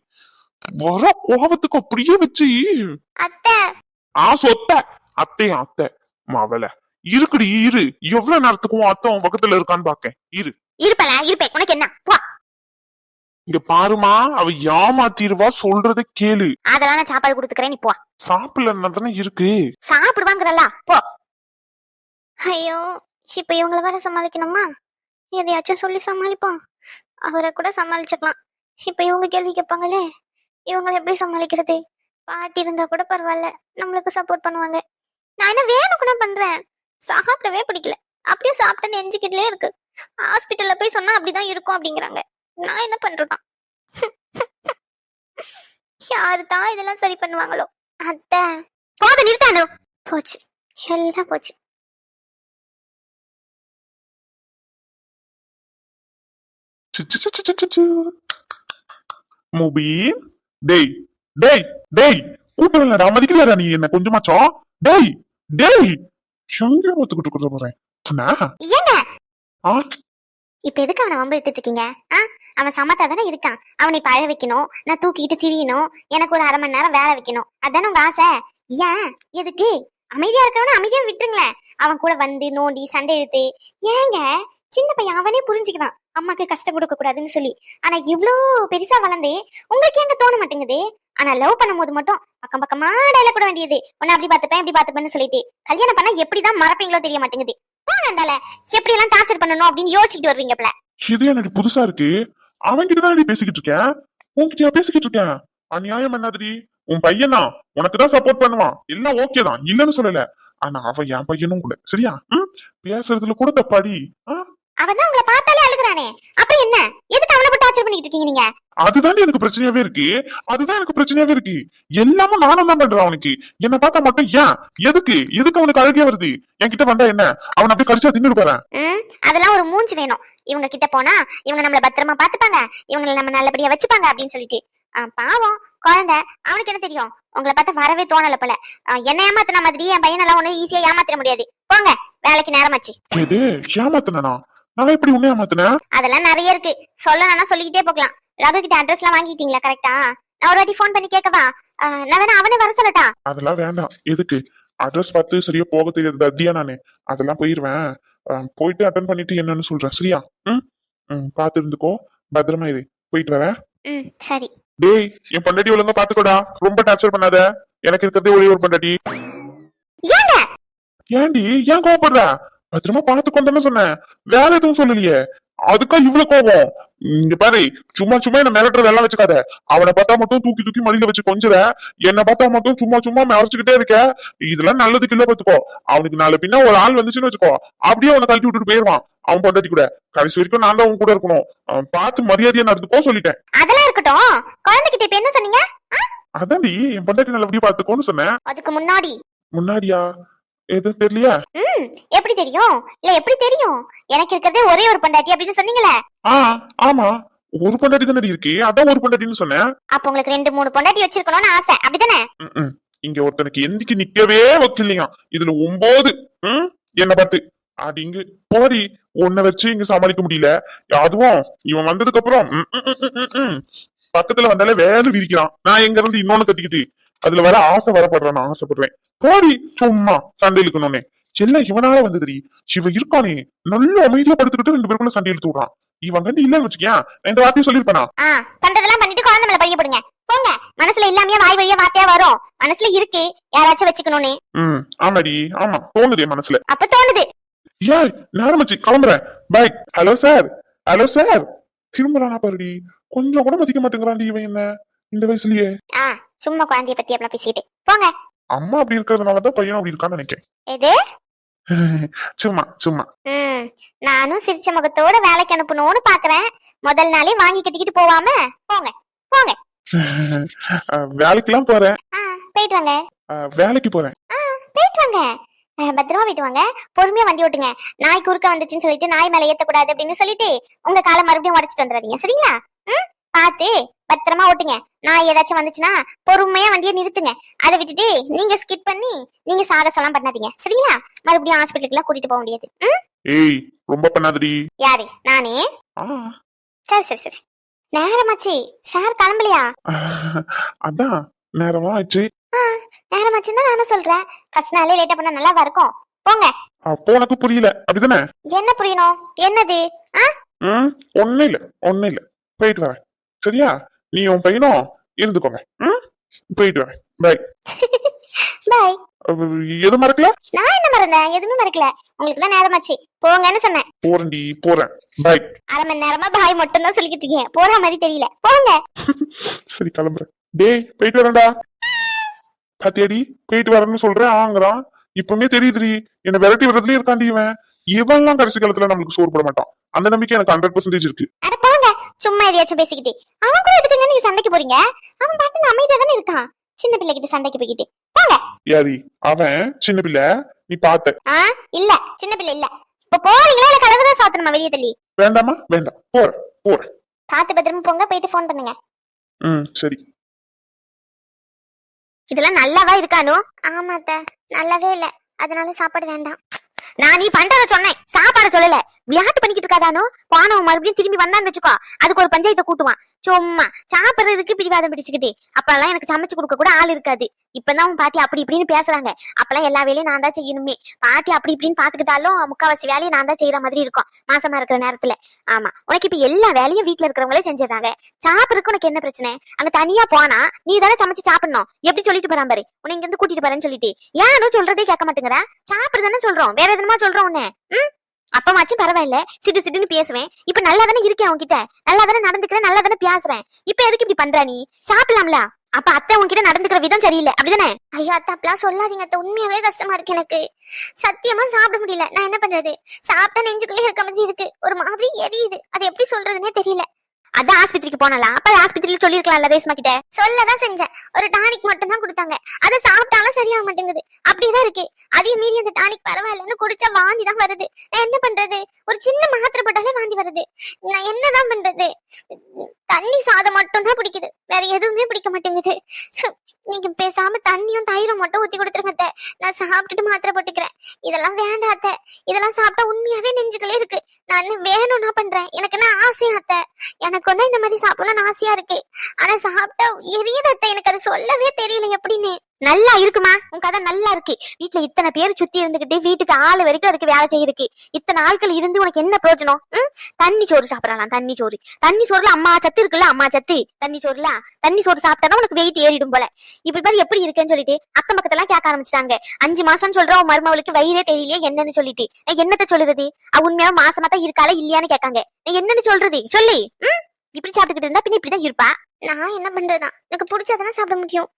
Speaker 2: வர கோபத்துக்கு அப்படியே வச்சு சொத்த அத்தையா அத்தை மவல இருக்குடி இரு. எவ்வளவு நேரத்துக்கும் அத்தை உன் பக்கத்துல இருக்கான்னு பாக்க இரு.
Speaker 3: இருப்பேன் உனக்கு என்ன?
Speaker 2: இங்க பாருமா, அவ ஏமாத்திருவா, சொல்றத கேளு.
Speaker 3: அதெல்லாம் நான் சாப்பாடு கொடுத்துக்கிறேன், நீ போ.
Speaker 2: சாப்பிடல தானே இருக்கு.
Speaker 3: சாப்பிடுவாங்கறல்ல போ.
Speaker 1: ஐயோ இப்ப இவங்கள வேற சமாளிக்கணுமா? எதையாச்சும் சொல்லி சமாளிப்போம். அவரை கூட சமாளிச்சுக்கலாம். இப்ப இவங்க கேள்வி கேட்பாங்களே, இவங்களை எப்படி சமாளிக்கிறது? பாட்டி இருந்தா கூட பரவாயில்ல, நம்மளுக்கு சப்போர்ட் பண்ணுவாங்க. நான் என்ன வேணும்னு பண்றேன்? சாப்பிடவே பிடிக்கல, அப்படியே சாப்பிட்டு நெஞ்சுக்கிட்டே இருக்கு. ஹாஸ்பிட்டல்ல போய் சொன்னா அப்படிதான் இருக்கும் அப்படிங்கிறாங்க. நான் என்ன பண்றேன்? யாரு தான் இதெல்லாம் சரி பண்ணுவாங்களோ? அத்தை
Speaker 3: போது நிறுத்தானு.
Speaker 1: போச்சு, எல்லாம் போச்சு.
Speaker 2: முபீன் டேய் டேய் டேய், கூப்பிடலடா, மதிக்கலடா நீ என்ன கொஞ்சமாச்சோம்? டேய் டேய் சங்க ஒத்துக்கிட்டு கொடுக்க போறேன்.
Speaker 1: இப்ப எதுக்கு அவனை வம்பு எடுத்துட்டு இருக்கீங்க? அவன் சமத்தா தானே இருக்கான். அவனை இப்ப அழ வைக்கணும், நான் தூக்கிட்டு திரியணும், எனக்கு ஒரு 1/2 மணி நேரம் வேலை வைக்கணும். அதானே உங்க ஆசை? ஏன் எதுக்கு? அமைதியா இருக்கிறவன அமைதியா விட்டுருங்களேன். அவன் கூட வந்து நோண்டி சண்டை எடுத்து. ஏங்க சின்ன பையன், அவனே புரிஞ்சுக்கிறான் அம்மாக்கு கஷ்டம் கொடுக்க கூடாதுன்னு சொல்லி. ஆனா இவ்ளோ பெருசா வளர்ந்து உங்களுக்கு எங்க தோண மாட்டேங்குது? ஆனா லவ் பண்ணும் போது மட்டும் பக்கம் பக்கமா டைலாக் கூட வேண்டியது. உன்னை அப்படி பாத்துப்பேன் இப்படி பாத்துப்பேன்னு சொல்லிட்டு கல்யாணம் பண்ணா எப்படிதான் மறப்பீங்களோ தெரிய மாட்டேங்குது. போனால எப்படி எல்லாம் டார்ச்சர் பண்ணணும் அப்படின்னு யோசிச்சுட்டு வருவீங்கப்ல.
Speaker 2: இது எனக்கு புதுசா இருக்கு. அவன்கிட்ட தான் பேசிக்கிட்டு இருக்கேன், உன்கிட்டயா பேசிக்கிட்டு இருக்கேன்? அநியாயம் என்னதுடி? உன் பையன் தான் உனக்கு தான் சப்போர்ட் பண்ணுவான், எல்லாம் ஓகே தான், இல்லன்னு சொல்லல. ஆனா அவன் என் பையனும் கூட சரியா? பேசுறதுல கூட தப்பாடி.
Speaker 1: அவன் தான் உங்களை பார்த்தாலே அழுகுறானே, அப்புறம் என்ன? எதுக்கு அவளை போட்டு டார்ச்சர் பண்ணிட்டு இருக்கீங்க நீங்க?
Speaker 2: அதுதான் எனக்கு பிரச்சனையாவே இருக்கு. அதுதான் எனக்கு பிரச்சனையாவே இருக்கு. எல்லாமும் நானும் தான் பண்றேன் அவனுக்கு. என்ன பார்த்தா மட்டும் ஏன் எதுக்கு எதுக்கு அவனுக்கு அழகே வருது? என்கிட்ட வந்தா என்ன? அவன் அப்படியே கடிச்சா தின்னுட்டு போறேன்.
Speaker 1: அதெல்லாம் ஒரு மூஞ்சி வேணும். இவங்க கிட்ட போனா இவங்க நம்மள பத்திரமா பாத்துப்பாங்க, இவங்களை நம்ம நல்லபடியா வச்சுப்பாங்க அப்படின்னு சொல்லிட்டு. பாவம் குழந்தை, அவனுக்கு என்ன தெரியும்? உங்களை பார்த்தா வரவே தோணல போல. என்ன ஏமாத்தின மாதிரி என் பையனெல்லாம் ஒண்ணு ஈஸியா ஏமாத்திர முடியாது. போங்க, வேலைக்கு நேரமாச்சு.
Speaker 2: எது ஏமாத்தினா? நான் எப்படி உன்னை ஏமாத்தினேன்?
Speaker 1: அதெல்லாம் நிறைய இருக்கு, சொல்லணும்னா சொல்லிக்கிட்டே போகலாம். ரகு கிட்ட அட்ரஸ் எல்லாம் வாங்கிட்டீங்களா கரெக்டா? நான் ஒரு வாட்டி போன் பண்ணி கேட்கவா? நான் வேணா அவனே வர சொல்லட்டா?
Speaker 2: அதெல்லாம் வேண்டாம். எதுக்கு? அட்ரஸ் பார்த்து சரியா போக தெரியாது தத்தியா நானு. அதெல்லாம் போயிருவேன். போயிட்டு அட்டன் பண்ணிட்டு என்னன்னு சொல்றேன் சரியா? பாத்து இருந்துக்கோ, பத்திரமா இரு. போயிட்டு வரேன்.
Speaker 1: சரி.
Speaker 2: டேய் என் பொண்டாட்டி ஒழுங்கா பாத்துக்கோடா, ரொம்ப டார்ச்சர் பண்ணாத. எனக்கு இருக்கிறதே ஒரே ஒரு பொண்டாட்டி. ஏண்டி ஏன் கோவப்படுற? பத்திரமா பாத்துக்கோன்னு சொன்னேன், வேற எதுவும் சொல்லலையே. அதுக்கா இவ்வளவு கோபம்? இங்க பாரு, சும்மா சும்மா என்ன மிரட்டுறதெல்லாம் வச்சுக்காத. அவனை பார்த்தா மட்டும் தூக்கி தூக்கி மடியில வச்சு கொஞ்சுற, என்ன பார்த்தா மட்டும் சும்மா சும்மா மிரச்சுக்கிட்டே இருக்க. இதெல்லாம் நல்லதுக்கு இல்ல பாத்துக்கோ. அவனுக்கு நாளை பின்ன ஒரு ஆள் வந்துச்சுன்னு வச்சுக்கோ, அப்படியே அவனை தள்ளி விட்டுட்டு போயிருவான். அவன் பொண்டாட்டி கூட கடைசி வரைக்கும் நான் தான் அவன் கூட இருக்கணும். பார்த்து மரியாதையா நடந்துக்கோ சொல்லிட்டேன்.
Speaker 1: அதெல்லாம் இருக்கட்டும், குழந்தைகிட்ட இப்ப என்ன சொன்னீங்க?
Speaker 2: அதான்டி என் பொண்டாட்டி நல்லபடியா பாத்துக்கோன்னு சொன்னேன்.
Speaker 1: அதுக்கு முன்னாடி
Speaker 2: முன்னாடியா? எதுவும் தெரியலையா?
Speaker 1: எப்படி தெரியும்? இல்ல எப்படி தெரியும்? எனக்கு இருக்கிறதே ஒரே ஒரு பொண்டாட்டி அப்படின்னு சொன்னீங்களே.
Speaker 2: ஆமா, ஒரு பொண்டாட்டி தானே இருக்கு, அதான் ஒரு பொண்டாட்டின்னு சொன்னேன்.
Speaker 1: அப்ப உங்களுக்கு 2-3 பொண்டாட்டி வச்சிருக்கணும்னு ஆசை, அப்படிதானே?
Speaker 2: இங்க ஒருத்தனுக்கு எந்திக்கு நிக்கவே வைக்கலையா, இதுல 9 என்ன பார்த்து அடிங்கு போடி. உன்னை வச்சு இங்க சமாளிக்க முடியல. அதுவும் இவன் வந்ததுக்கு அப்புறம் பக்கத்துல வந்தாலே வேலை விரிக்கிறான். நான் எங்க இருந்து இன்னொன்னு கட்டிக்கிட்டு அதுல வர ஆசை வரப்படுறான். நான் ஆசைப்படுறேன் போடி, சும்மா சண்டை இழுக்கணும்னே. எல்லாம் இவனால வந்ததுடி. இவன் இருக்கானே நல்ல அமைதியா படுத்துக்கிட்டு 2 பேருக்குள்ள சண்டை இழுத்து விடுறான். இவன் கண்டு இல்லன்னு வச்சுக்கேன், இந்த வார்த்தையை சொல்லிருப்பேனா?
Speaker 1: பண்றதெல்லாம் பண்ணிட்டு குழந்தை மேல பழிய போடுங்க போங்க. மனசுல இல்லாமயே வாய் வழியா வார்த்தையா வரும். மனசுல இருக்கு யாராச்சும் வச்சுக்கணும்னு.
Speaker 2: ஆமாடி, ஆமா தோணுதே மனசுல.
Speaker 1: அப்ப தோணுது.
Speaker 2: ஏய் நேரமாச்சு, கிளம்புறேன். Bye. Hello sir, hello sir. திரும்பறானா பாருடி, கொஞ்சம் கூட மதிக்க மாட்டேங்கிறான்டி இவன் என்ன இந்த வயசுலயே.
Speaker 1: சும்மா குழந்தைய பத்தி அப்படி பேசிட்டு போங்க.
Speaker 2: அம்மா அப்படி இருக்கிறதுனாலதான் பையன் அப்படி இருக்கான்னு நினைக்கிறேன்.
Speaker 1: எது?
Speaker 2: சும்மா சும்மா.
Speaker 1: நானும் சிரிச்ச முகத்தோட வேலைக்கு அனுப்பணும்னு பாக்குறேன். முதல் நாளே வாங்கி கட்டிக்கிட்டு போவாம போங்க போங்க.
Speaker 2: வேலைக்கு எல்லாம் போறேன்.
Speaker 1: போயிட்டு வாங்க.
Speaker 2: வேலைக்கு போறேன்.
Speaker 1: போயிட்டு வாங்க. பத்திரமா போயிட்டு வாங்க. பொறுமையா வண்டி ஓட்டுங்க. நாய் குறுக்க வந்துச்சுன்னு சொல்லிட்டு நாய் மேல ஏத்தக்கூடாது அப்படின்னு சொல்லிட்டு உங்க காலை மறுபடியும் உடைச்சிட்டு வந்துடாதீங்க, சரிங்களா? பாத்து பத்திரமா ஓட்டுங்க. நாய் ஏதாச்சும் வந்துச்சுன்னா பொறுமையா வண்டியை நிறுத்துங்க. அதை விட்டுட்டு நீங்க ஸ்கிப் பண்ணி நீங்க சாகசம் எல்லாம் பண்ணாதீங்க, சரிங்களா? மறுபடியும் ஹாஸ்பிட்டலுக்கு எல்லாம் கூட்டிட்டு போக முடியாது.
Speaker 2: ஏய் ரொம்ப பண்ணாதடி.
Speaker 1: யாரு? நானே? சரி சரி சரி. நேரமாச்சு. சார் கிளம்பலையா?
Speaker 2: அதான் நேரமா ஆச்சு.
Speaker 1: நேரமாச்சுன்னு தான் நானும் சொல்றேன். ஃபர்ஸ்ட் நாளே லேட்டா பண்ணா நல்லா இருக்கும். போங்க.
Speaker 2: அப்போ உனக்கு புரியல அப்படிதானே?
Speaker 1: என்ன புரியணும்? என்னது?
Speaker 2: ஒண்ணு இல்ல போயிட்டு வரேன், சரியா? நீ உன் பையனும் இருந்துக்கோங்க. போயிட்டு வரேன். பை.
Speaker 1: பை.
Speaker 2: எதுவும் மறக்கல?
Speaker 1: நான் என்ன மறந்தேன்? எதுவுமே மறக்கல. உங்களுக்கு தான் நேரமாச்சு, போங்கன்னு சொன்னேன்.
Speaker 2: போறேன்டி, போறேன். பை. 1/2 மணி நேரமா
Speaker 1: பாய் மட்டும் தான் சொல்லிக்கிட்டு இருக்கீங்க, போற மாதிரி தெரியல. போங்க.
Speaker 2: சரி கிளம்புறேன். டேய் போயிட்டு வரேன்டா. பாத்தியாடி, போயிட்டு வரேன்னு சொல்றேன் ஆங்குறான். இப்பவுமே தெரியுதுடி என்ன விரட்டி விரட்டுலயே இருக்காண்டி இவன். இவன்லாம் கடைசி காலத்துல நம்மளுக்கு சோறு போட மாட்டான். அந்த நம்பிக்கை எனக்கு 100% இருக்கு.
Speaker 1: அட போங்க, சும்மா எதையாச்சும் பேசிக்கிட்டு. அவன் கூட எதுக்குங்க நீங்க சண்டைக்கு போறீங்க? அவன் பாட்டு அமைதியா தானே இருக்கான். சின்ன பிள்ளைகிட்ட சண்டைக்கு போய்கிட்டு போங்க.
Speaker 2: யாரி அவன்? சின்ன பிள்ளை நீ பாத்த?
Speaker 1: இல்ல சின்ன பிள்ளை இல்ல. இப்ப போறீங்களா இல்ல கலவதான் சாத்தணுமா வெளியே தள்ளி?
Speaker 2: வேண்டாமா? வேண்டாம், போறேன்.
Speaker 1: பாத்து பத்திரமா போங்க. போயிட்டு போன் பண்ணுங்க.
Speaker 2: சரி.
Speaker 1: இதெல்லாம் நல்லாவா இருக்கானோ? ஆமாத்த, நல்லாவே இல்ல. அதனால சாப்பாடு வேண்டாம். நான் நீ பண்றத சொன்னேன், சாப்பாடு சொல்லல. விளையாட்டு பண்ணிக்கிட்டு இருக்காதானோ? பானவன் மறுபடியும் திரும்பி வந்தான்னு வச்சுக்கோ, அதுக்கு ஒரு பஞ்சாயத்தை கூட்டுவான். சும்மா சாப்பிடுறதுக்கு பிடிவாதம் பிடிச்சுக்கிட்டு. அப்பெல்லாம் எனக்கு சமைச்சு கொடுக்க கூட ஆள் இருக்காது. இப்பதான் பாட்டி அப்படி இப்படின்னு பேசுறாங்க. அப்பெல்லாம் எல்லா வேலையும் நான் தான் செய்யணுமே. பாட்டி அப்படி இப்படின்னு பாத்துக்கிட்டாலும் முக்காவாசி வேலையை நான் தான் செய்யற மாதிரி இருக்கும் மாசமா இருக்கிற நேரத்துல. ஆமா, உனக்கு இப்ப எல்லா வேலையும் வீட்டுல இருக்கிறவங்களே செஞ்சிடறாங்க. சாப்பிடுறதுக்கு உனக்கு என்ன பிரச்சனை? அங்க தனியா போனா நீ தானே சமைச்சு சாப்பிடணும். எப்படி சொல்லிட்டு போறான் பாரு, உன்னை இங்க இருந்து கூட்டிட்டு போறேன்னு சொல்லிட்டு. ஏன்னு சொல்றதே கேட்க மாட்டேங்கிற? சாப்பிடுதானே சொல்றோம், வேற எதுமா சொல்றோம் உன்ன? அப்பமாச்சும் பரவாயில்ல, சிட்டு சிட்டுன்னு பேசுவேன். இப்ப நல்லா தானே இருக்கேன் உன்கிட்ட, நல்லா தானே நடந்துக்கிறேன், நல்லா தானே பேசுறேன். இப்ப எதுக்கு இப்படி பண்ற நீ? சாப்பிடலாம்ல. அப்ப அத்தை உன்கிட்ட நடந்துக்கிற விதம் சரியில்லை, அப்படிதானே? ஐயோ அத்தை, அப்பெல்லாம் சொல்லாதீங்க அத்தை. உண்மையாவே கஷ்டமா இருக்கு எனக்கு. சத்தியமா சாப்பிட முடியல. நான் என்ன பண்றது? சாப்பிட்டா நெஞ்சுக்குள்ளே இருக்க மாதிரி இருக்கு, ஒரு மாதிரி எரியுது. அது எப்படி சொல்றதுன்னே தெரியல. அதான் ஆஸ்பத்திரிக்கு போனலாம். அப்ப ஆஸ்பத்திரியில சொல்லிருக்கலாம்ல ரேஸ்மா கிட்ட. சொல்லதான் செஞ்சேன். ஒரு டானிக் மட்டும் தான் கொடுத்தாங்க. அதை சாப்பிட்டாலும் சரியாக மாட்டேங்குது. அப்படிதான் இருக்கு. அதையும் மீறி அந்த டானிக் பரவாயில்லன்னு குடிச்சா வாந்தி தான் வருது. நான் என்ன பண்றது? ஒரு சின்ன மாத்திரை போட்டாலே வாந்தி வருது. நான் என்னதான் பண்றது? தண்ணி சாதம் மட்டும் தான் பிடிக்குது, வேற எதுவுமே பிடிக்க மாட்டேங்குது. நீங்க பேசாம தண்ணியும் தயிரும் மட்டும் ஊத்தி கொடுத்துருங்க அத்தை. நான் சாப்பிட்டுட்டு மாத்திரை போட்டுக்கிறேன். இதெல்லாம் வேண்டாம் அத்தை. இதெல்லாம் சாப்பிட்டா உண்மையாவே நெஞ்சுகளே இருக்கு. நான் வேணும்னா பண்றேன். எனக்கு என்ன ஆசையா அத்தை? எனக்கு வந்து இந்த மாதிரி சாப்பிடணும்னு ஆசையா இருக்கு. ஆனா சாப்பிட்டா எரியுது அத்தை. எனக்கு அது சொல்லவே தெரியல எப்படின்னு.
Speaker 3: நல்லா இருக்குமா, உன் கதை நல்லா இருக்கு. வீட்டுல இத்தனை பேர் சுத்தி இருந்துகிட்டு வீட்டுக்கு ஆளு வரைக்கும் இருக்கு வேலை செய்யறதுக்கு. இத்தனை ஆட்கள் இருந்து உனக்கு என்ன பிரயோஜனம்? தண்ணி சோறு சாப்பிடலாம். தண்ணி சோறுல அம்மா சத்து இருக்குல்ல, அம்மா சத்து. தண்ணி சோறு சாப்பிட்டா உனக்கு வெயிட் ஏறிடும் போல. இப்படி பாரு எப்படி இருக்குன்னு சொல்லிட்டு அக்கம் பக்கத்தெல்லாம் கேட்க ஆரம்பிச்சிட்டாங்க. 5 மாசம் சொல்ற உன் மருமவளுக்கு வயிறே தெரியலையே என்னன்னு சொல்லிட்டு நான் என்னத்த சொல்றது? உண்மையா மாசமா தான் இருக்காளா இல்லையான்னு கேட்காங்க. நான் என்னன்னு சொல்றது சொல்லி? இப்படி சாப்பிட்டுக்கிட்டு இருந்தா பின்ன இப்படிதான் இருப்பா.
Speaker 1: நான் என்ன பண்றதா? எனக்கு பிடிச்சதானே சாப்பிட முடியும்.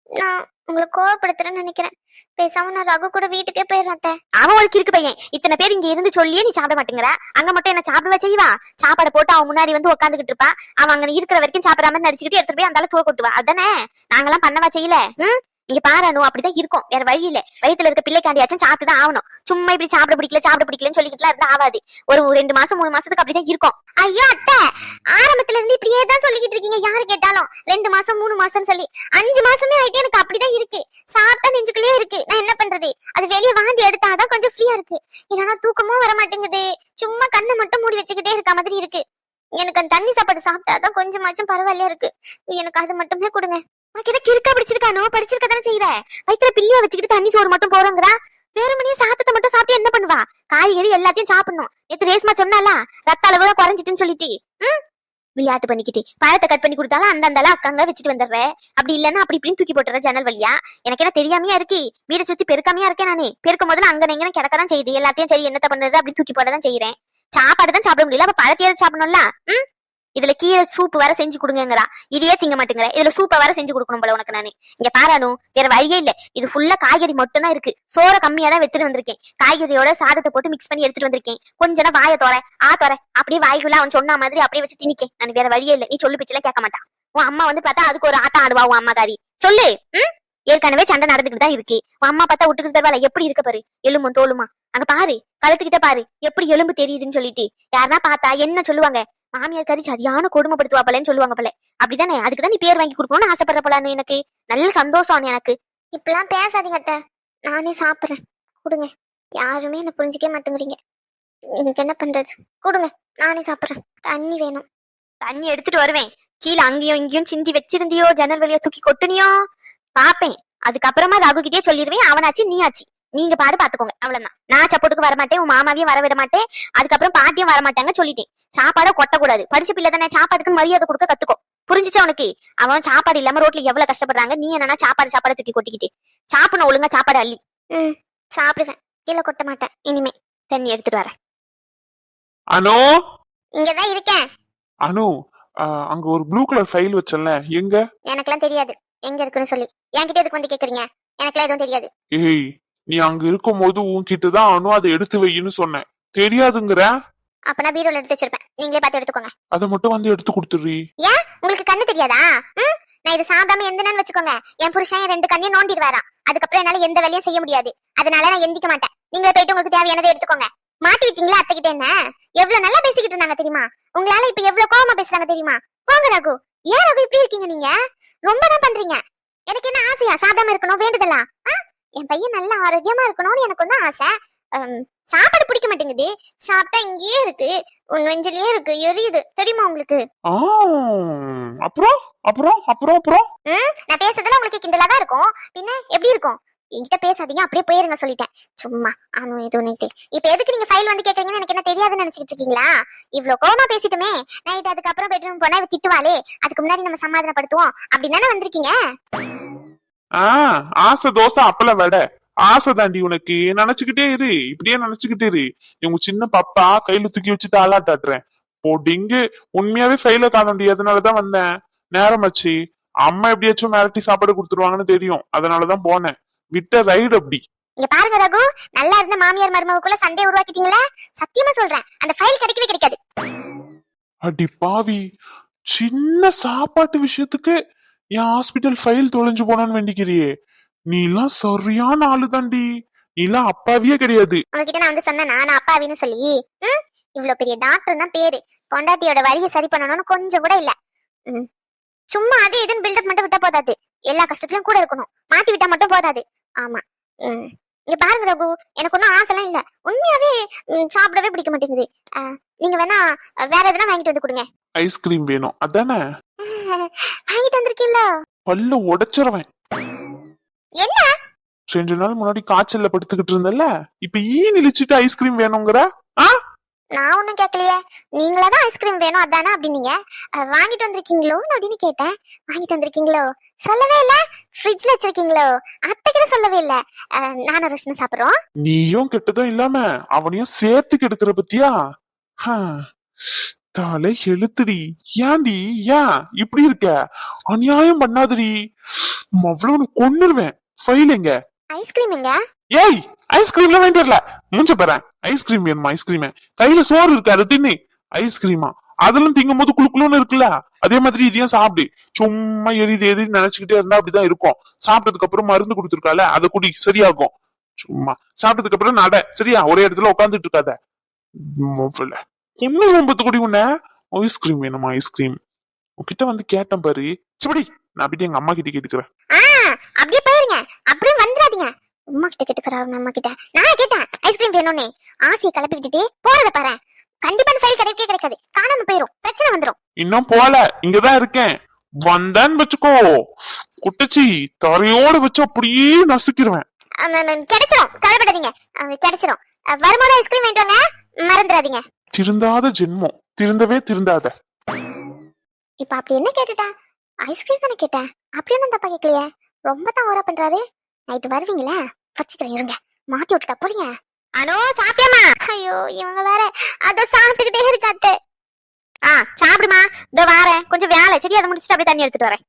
Speaker 1: நான் உங்களை கோவப்படுத்துறேன்னு நினைக்கிறேன். பேசாம நான் ரகு கூட வீட்டுக்கே போயிடுறேன்.
Speaker 3: அவளுக்கு இருக்கு பையன், இத்தனை பேர் இங்க இருந்து சொல்லியே நீ சாப்பிட மாட்டேங்கிற. அங்க மட்டும் என்ன சாப்பிடவா செய்வா? சாப்பாடை போட்டு அவன் முன்னாடி வந்து உட்காந்துக்கிட்டு இருப்பா. அவன் அங்க இருக்கிற வரைக்கும் சாப்பிடாம நடிச்சுக்கிட்டு எடுத்துட்டு போய் அந்த தூர கொட்டுவா. அதானே நாங்கெல்லாம் பண்ணவா செய்யல? இங்க பாரானு அப்படிதான் இருக்கும், வேற வழி இல்ல. வயித்துல இருக்க பிள்ளைக்காண்டியாச்சும் சாப்பிட்டுதான் ஆகணும். சும்மா இப்படி சாப்பிட பிடிக்கலன்னு சொல்லிக்கிட்டுலாம் இருந்தா ஆகாது. ஒரு 2 மாசம் 3 மாசத்துக்கு அப்படிதான் இருக்கும்.
Speaker 1: ஐயோ அத்தை, ஆரம்பத்துல இருந்து இப்படியே தான் சொல்லிக்கிட்டு இருக்கீங்க. யாரு கேட்டாலும் 2 மாசம் 3 மாசம் சொல்லி 5 மாசமே ஆயிட்டு எனக்கு அப்படிதான் இருக்கு. சாப்பிட்டா நெஞ்சுக்குள்ளே இருக்கு. நான் என்ன பண்றது? அது வெளியே வாந்தி எடுத்தாதான் கொஞ்சம் ஃப்ரீயா இருக்கு. இல்லைன்னா தூக்கமும் வர மாட்டேங்குது. சும்மா கண்ணை மட்டும் மூடி வச்சுக்கிட்டே இருக்க மாதிரி இருக்கு. எனக்கு அந்த தண்ணி சாப்பாடு சாப்பிட்டாதான் கொஞ்சமாச்சும் பரவாயில்லையா இருக்கு. எனக்கு அது மட்டுமே கொடுங்க.
Speaker 3: உனக்கு எதை கிறுக்கா படிச்சிருக்கானோ? படிச்சிருக்க தானே செய்யற. வயித்துல பிள்ளைய வச்சுக்கிட்டு தண்ணி சோறு மட்டும் போறோங்கிறா. வேறுமணியே சாத்தத்தை மட்டும் சாப்பிட்டு என்ன பண்ணுவா? காய்கறி எல்லாத்தையும் சாப்பிடணும். நேத்து ரேஸ்மா சொன்னாலா ரத்த அளவு குறைஞ்சிட்டுன்னு சொல்லிட்டு விளையாட்டு பண்ணிக்கிட்டு பழத்தை கட் பண்ணி கொடுத்தாலும் அந்த அக்காங்க வச்சுட்டு வந்துடுற. அப்படி இல்லன்னா அப்படி இப்படின்னு தூக்கி போட்டுற ஜன்னல் வழியா. எனக்கு என்ன தெரியாமையா இருக்கு? வீடை சுத்தி பெருக்காமையா இருக்கேன் நானே. பெருக்கும் போது அங்க எங்கன்னு கிடக்கதான் செய்யுது. எல்லாத்தையும் சரி என்னத்த பண்றது அப்படி தூக்கி போடதான் செய்யறேன். சாப்பாடு தான் சாப்பிட முடியல, அப்ப பழத்தையாவது சாப்பிடணும்ல. இதுல கீரை சூப்பு வர செஞ்சு கொடுங்கறா. இதையே திங்க மாட்டேங்கிற. இதுல சூப்பை வர செஞ்சு கொடுக்கணும் போல உனக்கு. நானு இங்க பாரானு வேற வழியே இல்ல. இது ஃபுல்லா காய்கறி மட்டும் தான் இருக்கு. சோற கம்மியா தான் வெத்துட்டு வந்திருக்கேன். காய்கறியோட சாதத்தை போட்டு மிக்ஸ் பண்ணி எடுத்துட்டு வந்திருக்கேன். கொஞ்ச நேரம் வாய தோற அப்படியே வாய்க்குள்ள அவன் சொன்ன மாதிரி அப்படியே வச்சு திணிக்கேன். நான் வேற வழியே இல்ல. நீ சொல்லு பிச்செல்லாம் கேட்க மாட்டான். உன் அம்மா வந்து பார்த்தா அதுக்கு ஒரு ஆட்டம் ஆடுவா. உன் அம்மா தாரி சொல்லு. ஏற்கனவே சண்டை நடந்துகிட்டு தான் இருக்கு. உன் அம்மா பார்த்தா விட்டுக்கிட்டு தருவாள். எப்படி இருக்க பாரு, எலும்பும் தோலுமா. அங்க பாரு, கழுத்துக்கிட்ட பாரு எப்படி எலும்பு தெரியுதுன்னு சொல்லிட்டு. யாருன்னா பார்த்தா என்ன சொல்லுவாங்க? மாமியார் கறி சரியான கொடுமைப்படுத்துவா போலன்னு சொல்லுவாங்க போல. அப்படிதானே? அதுக்குதான் நீ பேர் வாங்கி கொடுக்கணும்னு ஆசைப்படுற போலான்னு. எனக்கு நல்ல சந்தோஷம். எனக்கு
Speaker 1: இப்பெல்லாம் பேசாதீங்க அத்தை. நானே சாப்பிடுறேன். கொடுங்க. யாருமே என்ன புரிஞ்சுக்க மாட்டேங்கிறீங்க. எனக்கு என்ன பண்றது? கொடுங்க, நானே சாப்பிடுறேன். தண்ணி வேணும்.
Speaker 3: தண்ணி எடுத்துட்டு வருவேன். கீழே அங்கேயும் இங்கேயும் சிந்தி வச்சிருந்தியோ, ஜன்னல் வழியா தூக்கி கொட்டுனியோ பாப்பேன். அதுக்கப்புறமா ரகு கிட்டே சொல்லிடுவேன். அவனாச்சு நீயாச்சு. நீங்க பாத்துக்கோங்க. அவ்வளவுதான். நான் சப்போட்டுக்கு வரமாட்டேன். உன் மாமாவையும் வர விட மாட்டேன். அதுக்கப்புறம் பாட்டியும் வரமாட்டாங்க சொல்லிட்டேன். சாப்பாட கொட்டக்கூடாது. படிச்ச பிள்ளை தானே, சாப்பாட்டுக்கு மரியாதை கொடுக்க கத்துக்கோ. புரிஞ்சுச்சா உனக்கு? அவன் சாப்பாடு இல்லாம ரோட்ல எவ்வளவு கஷ்டப்படுறாங்க. நீ என்னன்னா சாப்பாடு தூக்கி கொட்டிக்கிட்டு சாப்பிடணும். ஒழுங்கா சாப்பாடு அள்ளி.
Speaker 1: சாப்பிடுவேன். கீழே கொட்ட மாட்டேன் இனிமே.
Speaker 3: தண்ணி எடுத்துட்டு வரேன்.
Speaker 2: அனு,
Speaker 1: இங்கதான் இருக்கேன்.
Speaker 2: அனு, அங்க ஒரு ப்ளூ கலர் ஃபைல் வச்சல, எங்க?
Speaker 1: எனக்கெல்லாம் தெரியாது எங்க இருக்குன்னு சொல்லி. என்கிட்ட எதுக்கு வந்து கேக்குறீங்க? எனக்கெல்லாம் எதுவும் தெரியாது.
Speaker 2: ஏய், நீ அங்க இருக்கும் போது உன்கிட்டதான் அனு அதை எடுத்து வைன்னு சொன்னேன். தெரியாதுங்கிற?
Speaker 1: அப்ப நான் பீரோல எடுத்து வச்சிருப்பேன். நீங்களே பார்த்து எடுத்துக்கோங்க.
Speaker 2: அதை மட்டும் வந்து எடுத்து கொடுத்துடுறீ.
Speaker 1: ஏன் உங்களுக்கு கண்ணு தெரியாதா? நான் இது சாப்பிடாம எந்தனான்னு வச்சுக்கோங்க. என் புருஷன் 2 கண்ணையும் நோண்டிடுவாராம். அதுக்கப்புறம் என்னால எந்த வேலையும் செய்ய முடியாது. அதனால நான் எந்திக்க மாட்டேன். நீங்களே போயிட்டு உங்களுக்கு தேவையானதை எடுத்துக்கோங்க. மாட்டி விட்டீங்களா அத்தைகிட்ட? என்ன எவ்வளவு நல்லா பேசிக்கிட்டு இருந்தாங்க தெரியுமா? உங்களால இப்ப எவ்வளவு கோவமா பேசுறாங்க தெரியுமா? போங்க ரகு. ஏன் ரகு இப்படி இருக்கீங்க நீங்க? ரொம்ப தான் பண்றீங்க. எனக்கு என்ன ஆசையா சாப்பிடாம இருக்கணும் வேண்டுதலா? என் பையன் நல்லா ஆரோக்கியமா இருக்கணும்னு எனக்கு வந்து ஆசை. சாப்பாடு பிடிக்க மாட்டேங்குது. சாப்பிட்டா இங்கேயே இருக்கு, உன் நெஞ்சிலேயே இருக்கு, எரியுது. தெரியுமா உங்களுக்கு?
Speaker 2: அப்புறம் அப்புறம் அப்புறம் அப்புறம்
Speaker 1: நான் பேசுறதுல உங்களுக்கு கிண்டலா தான் இருக்கும். பின்ன எப்படி இருக்கும்? என்கிட்ட பேசாதீங்க, அப்படியே போயிருங்க சொல்லிட்டேன். சும்மா அனு எதுவும். இப்ப எதுக்கு நீங்க ஃபைல் வந்து கேக்குறீங்கன்னு எனக்கு என்ன தெரியாதுன்னு நினைச்சிட்டு இருக்கீங்களா? இவ்வளவு கோவமா பேசிட்டுமே நைட் அதுக்கப்புறம் பெட்ரூம் போனா இவ திட்டுவாளே, அதுக்கு முன்னாடி நம்ம சமாதானப்படுத்துவோம் அப்படின்னு தானே வந்திருக்கீங்க.
Speaker 2: ஆசை தோசை அப்பளம் வடை ஆசை தாண்டி உனக்கு. நினைச்சுக்கிட்டே இரு, இப்படியே நினைச்சுக்கிட்டே இரு. உங்க சின்ன பாப்பா கையில தூக்கி வச்சுட்டு ஆளாட்டாட்டுறேன் போட்டிங்கு. உண்மையாவே ஃபைல காண முடியாதனாலதான் வந்தேன். நேரமாச்சு. அம்மா எப்படியாச்சும் மிரட்டி சாப்பாடு கொடுத்துருவாங்கன்னு தெரியும், அதனாலதான் போனேன். விட்ட ரைடு அப்படி.
Speaker 1: இங்க பாருங்க ரகு, நல்லா இருந்த மாமியார் மருமகுக்குள்ள சண்டை உருவாக்கிட்டீங்களா? சத்தியமா சொல்றேன், அந்த ஃபைல் கிடைக்கவே கிடைக்காது.
Speaker 2: அடி பாவி, சின்ன சாப்பாட்டு விஷயத்துக்கு என் ஹாஸ்பிட்டல் ஃபைல் தொலைஞ்சு போனான்னு வேண்டிக்கிறியே. நீ எல்லாம் சரியான ஆளு தாண்டி. நீ எல்லாம் அப்பாவியே கிடையாது.
Speaker 1: உங்ககிட்ட நான் வந்து சொன்னா நான் அப்பாவின்னு சொல்லி? இவ்வளவு பெரிய டாக்டர் தான் பேரு. பொண்டாட்டியோட வழியை சரி பண்ணணும்னு கொஞ்சம் கூட இல்ல. சும்மா அது இதுன்னு பில்டப் மட்டும் விட்டா போதாது. எல்லா கஷ்டத்திலும் கூட இருக்கணும். மாட்டி விட்டா மட்டும் போதாது. ஆமா. இங்க பாருங்க ரகு, எனக்கு ஒன்னும் ஆசைலாம் இல்ல. உண்மையாவே சாப்பிடவே பிடிக்க மாட்டேங்குது. நீங்க வேணா வேற எதனா வாங்கிட்டு வந்து கொடுங்க.
Speaker 2: ஐஸ்கிரீம் வேணும் அதானே?
Speaker 1: வாங்கிட்டு வந்திருக்கீங்களா?
Speaker 2: பல்ல உடைச்சிருவேன். 2 நாள் முன்னாடி காய்ச்சல்ல படுத்துக்கிட்டு இருந்தல்ல, இப்ப இழிச்சிட்டு ஐஸ்கிரீம் வேணுங்கிற? ஆ?
Speaker 1: நான் ஒண்ணும் கேட்கலையே, நீங்களாதான் ஐஸ்கிரீம் வேணும் அதானே அப்படின்னீங்க. வாங்கிட்டு வந்திருக்கீங்களோ அப்படின்னு கேட்டேன். வாங்கிட்டு வந்திருக்கீங்களோ? சொல்லவே இல்ல. ஃப்ரிட்ஜ்ல வச்சிருக்கீங்களோ? அத்தைக்கிட்ட சொல்லவே இல்ல. நானும் ரோஷனும் சாப்பிடுறோம்.
Speaker 2: நீயும் கெட்டதும் இல்லாம அவனையும் சேர்த்து கெடுக்கிற பத்தியா? தலை எழுத்துடி. ஏன்டி ஏன் இப்படி இருக்க? அநியாயம் பண்ணாதடி. அவ்வளவு கொன்னுருவேன். ஃபைல் எங்க?
Speaker 1: ஐஸ்கிரீம் எங்க?
Speaker 2: ஏய், ஐஸ்கிரீம்ல வேண்டிய வரல. மூஞ்ச பாறேன். ஐஸ்கிரீம் வேணுமா? ஐஸ்கிரீம் கையில சோறு இருக்கு, அதை தின்னு. ஐஸ்கிரீமா? அதெல்லாம் திங்கும் போது குளுக்குளுன்னு இருக்குல்ல, அதே மாதிரி இதையும் சாப்பிடு. சும்மா எரியுது நினைச்சுக்கிட்டே இருந்தா அப்படிதான் இருக்கும். சாப்பிட்டதுக்கு அப்புறம் மருந்து கொடுத்துருக்கால, அதை குடி, சரியாகும். சும்மா சாப்பிட்டதுக்கு அப்புறம் நட, சரியா? ஒரே இடத்துல உட்காந்துட்டு இருக்காத. ஒண்ணு 9 குடி. உன்ன ஐஸ்கிரீம் வேணுமா? ஐஸ்கிரீம் உன்கிட்ட வந்து கேட்டேன் பாரு. சரி, நான் அப்படியே எங்க அம்மா கிட்ட கேட்டுக்கிறேன்.
Speaker 1: அப்படியே போயிருங்க, அப்படியே வந்துடாதீங்க. அம்மா கிட்ட கேட்டுக்கிறாரு. அம்மா கிட்ட நான் கேட்டேன் ஐஸ்கிரீம் வேணும்னு. ஆசையை கிளப்பி விட்டுட்டு போறத பாரு. கண்டிப்பா அந்த ஃபைல் கிடைக்கவே கிடைக்காது, காணாம போயிரும், பிரச்சனை வந்துரும்.
Speaker 2: இன்னும் போல, இங்கதான் இருக்கேன். வந்தான்னு வச்சுக்கோ, குட்டச்சி தரையோட வச்சு அப்படியே நசுக்கிடுவேன்.
Speaker 1: கிடைச்சிரும், கவலைப்படாதீங்க, கிடைச்சிரும். வரும்போது ஐஸ்கிரீம் வாங்கிட்டு வாங்க, மறந்துடாதீங்க.
Speaker 2: திருந்தாத ஜென்மம், திருந்தவே திருந்தாத.
Speaker 1: இப்ப அப்படி என்ன கேட்டுட்டேன்? ஐஸ்கிரீம் தானே கேட்டேன். அப்படி ஒன்னும் தப்பா கேட்கலையே. ரொம்ப தான் ஓரா பண்றாரு. நைட்டு வருவீங்களா? வச்சுக்கிறேன் இருங்க, மாட்டி விட்டுட்டா போறீங்க. அனோ சாப்பிட்டியாமா? ஐயோ இவங்க வேற அத சாப்பிட்டுக்கிட்டே இருக்காத்து.
Speaker 3: சாப்பிடுமா, இதோ வாரேன், கொஞ்சம் வேலை, சரி அதை முடிச்சுட்டு அப்படியே தண்ணி எடுத்துட்டு வரேன்.